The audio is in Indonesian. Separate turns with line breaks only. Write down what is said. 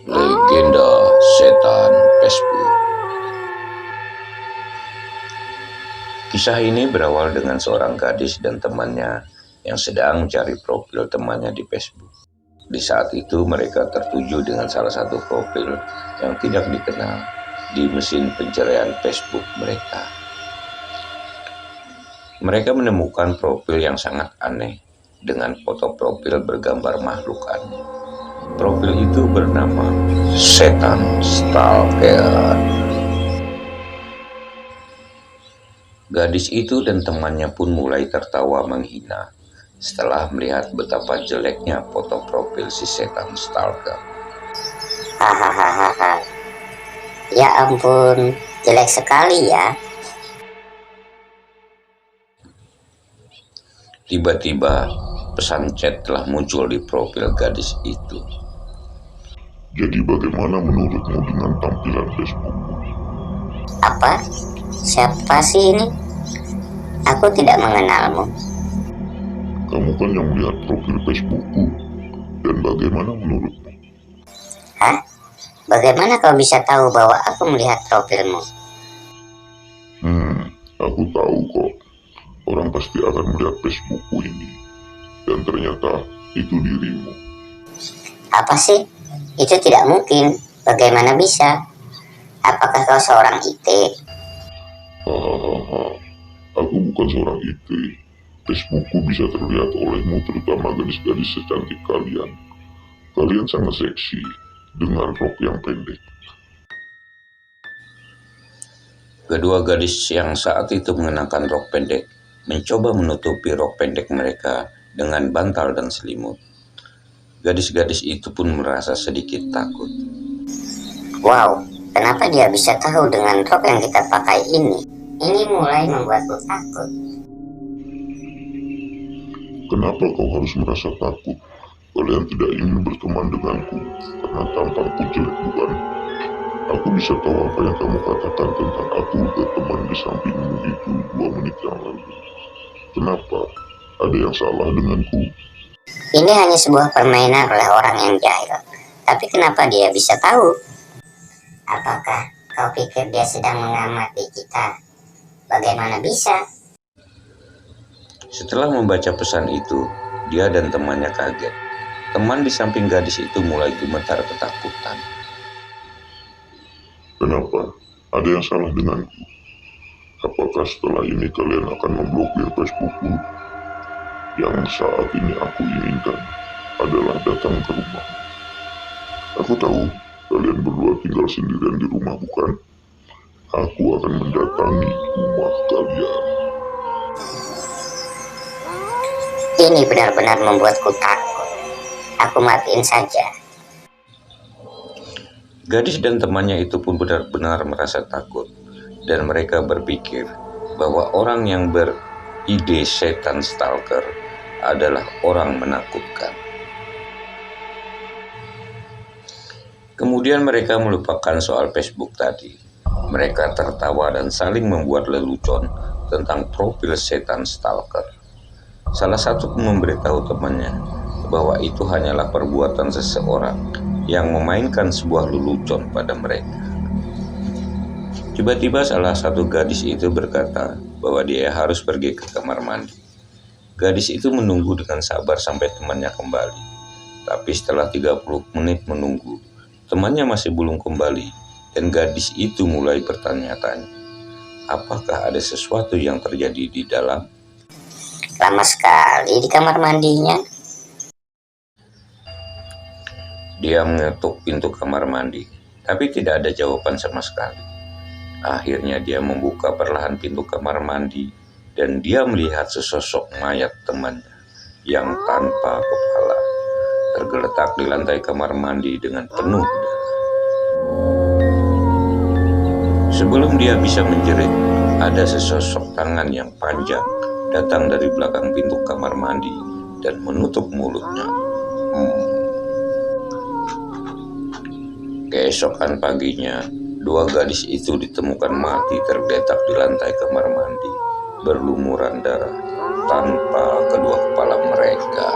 Legenda Setan Facebook. Kisah ini berawal dengan seorang gadis dan temannya yang sedang mencari profil temannya di Facebook. Di saat itu mereka tertuju dengan salah satu profil yang tidak dikenal di mesin pencarian Facebook mereka. Mereka menemukan profil yang sangat aneh dengan foto profil bergambar makhluk aneh. Profil itu bernama Setan Stalker. Gadis itu dan temannya pun mulai tertawa menghina setelah melihat betapa jeleknya foto profil si Setan Stalker.
Hahaha, ya ampun, jelek sekali ya.
Tiba-tiba pesan chat telah muncul di profil gadis itu.
Jadi bagaimana menurutmu dengan tampilan Facebookku?
Apa? Siapa sih ini? Aku tidak mengenalmu.
Kamu kan yang melihat profil Facebookku. Dan bagaimana menurutmu?
Hah? Bagaimana kau bisa tahu bahwa aku melihat profilmu?
Aku tahu kok. Orang pasti akan melihat Facebookku ini. Dan ternyata itu dirimu.
Apa sih? Itu tidak mungkin. Bagaimana bisa? Apakah kau seorang IT?
Hahaha. Aku bukan seorang IT. Facebookku bisa terlihat olehmu, terutama gadis-gadis secantik kalian. Kalian sangat seksi dengan rok yang pendek.
Kedua gadis yang saat itu mengenakan rok pendek mencoba menutupi rok pendek mereka dengan bantal dan selimut. Gadis-gadis itu pun merasa sedikit takut.
Wow, kenapa dia bisa tahu dengan rok yang kita pakai ini? Ini mulai membuatku takut.
Kenapa kau harus merasa takut? Kalian tidak ingin berteman denganku karena tampangku jelek, bukan? Aku bisa tahu apa yang kamu katakan tentang aku ke teman di sampingmu itu 2 menit yang lalu. Kenapa? Ada yang salah denganku?
Ini hanya sebuah permainan oleh orang yang jahil. Tapi kenapa dia bisa tahu? Apakah kau pikir dia sedang mengamati kita? Bagaimana bisa?
Setelah membaca pesan itu, dia dan temannya kaget. Teman di samping gadis itu mulai gemetar ketakutan.
Kenapa? Ada yang salah denganku? Apakah setelah ini kalian akan memblokir Facebookku? Yang saat ini aku inginkan adalah datang ke rumah. Aku tahu kalian berdua tinggal sendirian di rumah, bukan? Aku akan mendatangi rumah kalian.
Ini benar-benar membuatku takut. Aku matiin saja.
Gadis dan temannya itu pun benar-benar merasa takut, dan mereka berpikir bahwa orang yang beride Setan Stalker adalah orang menakutkan. Kemudian mereka melupakan soal Facebook tadi. Mereka tertawa dan saling membuat lelucon tentang profil Setan Stalker. Salah satu memberitahu temannya bahwa itu hanyalah perbuatan seseorang yang memainkan sebuah lelucon pada mereka. Tiba-tiba salah satu gadis itu berkata bahwa dia harus pergi ke kamar mandi. Gadis itu menunggu dengan sabar sampai temannya kembali. Tapi setelah 30 menit menunggu, temannya masih belum kembali dan gadis itu mulai bertanya-tanya. Apakah ada sesuatu yang terjadi di dalam?
Lama sekali di kamar mandinya.
Dia mengetuk pintu kamar mandi, tapi tidak ada jawaban sama sekali. Akhirnya dia membuka perlahan pintu kamar mandi dan dia melihat sesosok mayat temannya yang tanpa kepala tergeletak di lantai kamar mandi dengan penuh darah. Sebelum dia bisa menjerit, ada sesosok tangan yang panjang datang dari belakang pintu kamar mandi dan menutup mulutnya. Keesokan paginya, 2 gadis itu ditemukan mati tergeletak di lantai kamar mandi, berlumuran darah tanpa kedua kepala mereka.